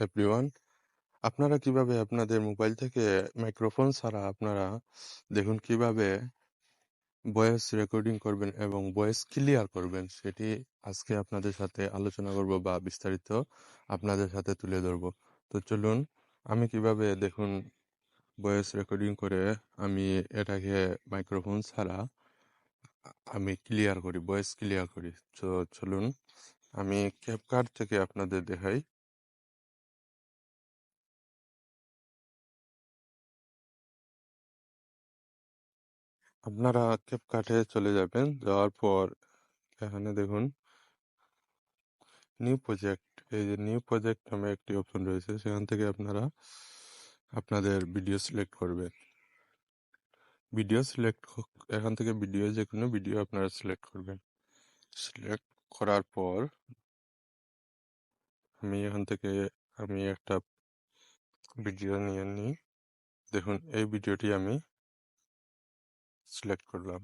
Everyone, আপনারা কিভাবে আপনাদের মোবাইল থেকে মাইক্রোফোন ছাড়া আপনারা দেখুন কিভাবে ভয়েস রেকর্ডিং করবেন এবং ভয়েস ক্লিয়ার করবেন সেটি আজকে আপনাদের সাথে আলোচনা করব বা বিস্তারিত আপনাদের সাথে তুলে ধরবো। তো চলুন, আমি কিভাবে দেখুন ভয়েস রেকর্ডিং করে আমি এটাকে মাইক্রোফোন ছাড়া আমি ক্লিয়ার করি, ভয়েস ক্লিয়ার করি। তো চলুন, আমি ক্যাপকাট থেকে আপনাদের দেখাই। আপনারা ক্যাপকাটে চলে যাবেন, যাওয়ার পর এখানে দেখুন নিউ প্রজেক্ট, এই যে নিউ প্রজেক্ট নামে একটি অপশন রয়েছে, সেখান থেকে আপনারা আপনাদের ভিডিও সিলেক্ট করবেন। ভিডিও সিলেক্ট, এখান থেকে ভিডিও, যে কোনো ভিডিও আপনারা সিলেক্ট করবেন। সিলেক্ট করার পর আমি এখান থেকে একটা ভিডিও নিয়ে নিই। দেখুন এই ভিডিওটি আমি সিলেক্ট করলাম।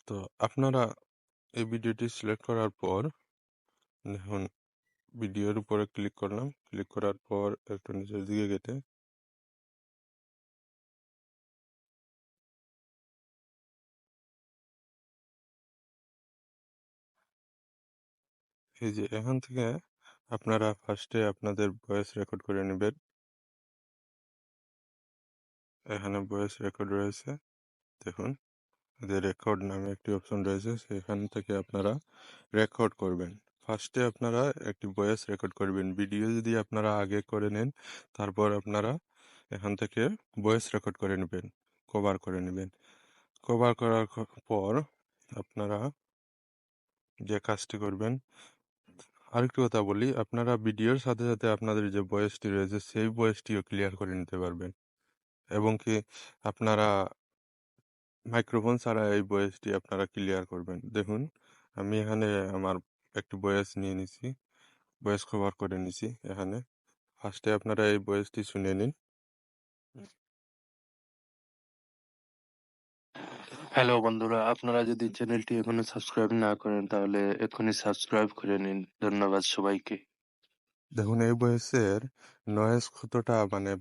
তো আপনারা এই ভিডিওটি সিলেক্ট করার পর দেখুন ভিডিওর উপরে ক্লিক করলাম, ক্লিক করার পর একটু নিচের দিকে গেটে এই যে এখান থেকে আপনারা ফার্স্টে আপনাদের ভয়েস রেকর্ড করে নেবেন। এখানে ভয়েস রেকর্ড রয়েছে, দেখুন যে রেকর্ড নামে একটি অপশন রয়েছে, সেখান থেকে আপনারা রেকর্ড করবেন। ফার্স্টে আপনারা একটি ভয়েস রেকর্ড করবেন। ভিডিও যদি আপনারা আগে করে নেন, তারপর আপনারা এখান থেকে ভয়েস রেকর্ড করে নেবেন, কভার করে নেবেন। কভার করার পর আপনারা যে কাজটি করবেন, আরেকটু কথা বলি, আপনারা ভিডিওর সাথে সাথে আপনাদের যে ভয়েসটি রয়েছে সেই ভয়েসটিও ক্লিয়ার করে নিতে পারবেন, এবং কি আপনারা মাইক্রোফোন ছাড়া এই ভয়েসটি আপনারা ক্লিয়ার করবেন। দেখুন আমি এখানে আমার একটি ভয়েস নিয়ে নিছি, ভয়েস কভার করে নিছি। এখানে ফার্স্টে আপনারা এই ভয়েসটি শুনে নিন। হ্যালো বন্ধুরা, আপনারা যদি চ্যানেলটি এখনো সাবস্ক্রাইব না করেন তাহলে এক্ষুনি সাবস্ক্রাইব করে নিন। ধন্যবাদ সবাইকে। দেখুন এই ভয়েসের নয়েজ কতটা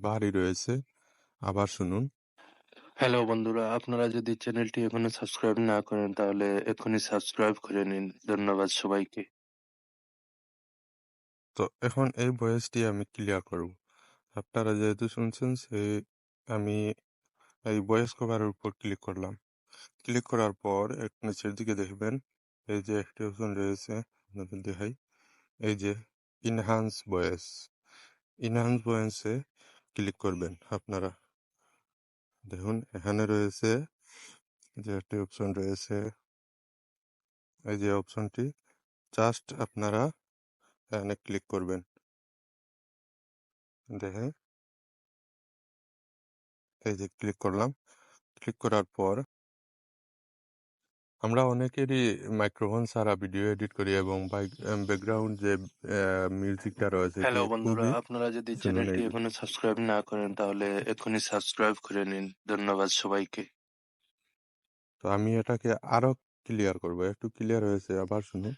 ভারী রয়েছে, আবার শুনুন। হ্যালো বন্ধুরা, আপনারা যদি চ্যানেলটি এখনো সাবস্ক্রাইব না করেন তাহলে এক্ষুনি সাবস্ক্রাইব করে নিন। ধন্যবাদ সবাইকে। তো এখন এই ভয়েসটি আমি ক্লিয়ার করব। আপনারা যেহেতু শুনছেন, আমি এই ভয়েস কভারের উপর ক্লিক করলাম। ক্লিক করার পর একটু নিচের দিকে দেখবেন, এই যে একটি অপশন রয়েছে, আপনাদের দেখাই, এই যে ইনহান্স ভয়েস। ইনহান্স ভয়েসে ক্লিক করবেন আপনারা। দেখুন এখানে রয়েছে যে একটি অপশন রয়েছে, এই যে অপশনটি, জাস্ট আপনারা এখানে ক্লিক করবেন। দেখেন এই যে ক্লিক করলাম। ক্লিক করার পর আমরা অনেকেরই মাইক্রোফোন ছাড়া ভিডিও এডিট করি, এবং ব্যাকগ্রাউন্ড যে মিউজিকটা রয়েছে এটি হ্যালো বন্ধুরা, খুবই, আপনারা যদি শুনুন চ্যানেলটি এই যে। এখনো সাবস্ক্রাইব না করেন তাহলে এক্ষুনি সাবস্ক্রাইব করে নিন। ধন্যবাদ সবাইকে। তো আমি এটাকে আরো ক্লিয়ার করব, একটু ক্লিয়ার হয়েছে, আবার শুনুন।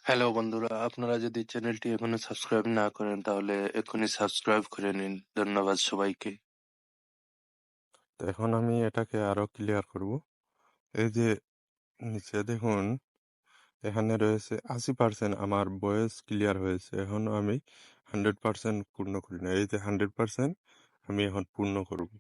হ্যালো বন্ধুরা, আপনারা যদি চ্যানেলটি এখনো সাবস্ক্রাইব না করেন তাহলে এক্ষুনি সাবস্ক্রাইব করে নিন। ধন্যবাদ সবাইকে। তো এখন আমি এটাকে আরো ক্লিয়ার করব। এই যে নিচে দেখুন এখানে রয়েছে 80% আমার ভয়েস ক্লিয়ার হয়েছে, এখনো আমি 100% পূর্ণ করি না। এই যে 100% আমি এখন পূর্ণ করব।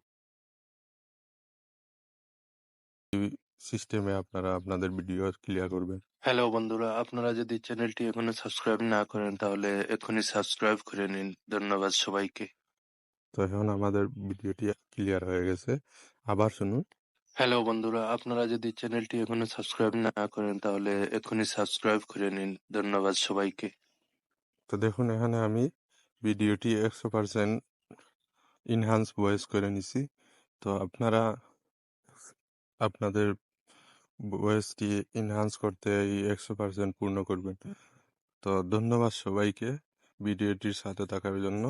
এই সিস্টেমে আপনারা আপনাদের ভিডিও ক্লিয়ার করবেন। হ্যালো বন্ধুরা, আপনারা যদি চ্যানেলটি এখনো সাবস্ক্রাইব না করেন তাহলে এক্ষুনি সাবস্ক্রাইব করে নিন। ধন্যবাদ সবাইকে। তো এখন আমাদের ভিডিওটি ক্লিয়ার হয়ে গেছে, আবার শুনুন। হ্যালো বন্ধুরা, আপনারা যদি চ্যানেলটি এখনো সাবস্ক্রাইব না করেন তাহলে এক্ষুনি সাবস্ক্রাইব করে নিন। ধন্যবাদ সবাইকে। তো দেখুন এখানে আমি ভিডিওটি 100% ইনহান্স ভয়েস করে নিছি। তো আপনারা আপনাদের ভয়েসটি ইনহান্স করতে এই 100% পূর্ণ করবেন। তো ধন্যবাদ সবাইকে ভিডিওটির সাথে থাকার জন্য।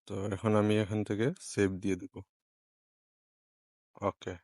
তো এখন আমি এখান থেকে সেভ দিয়ে দেব। ওকে।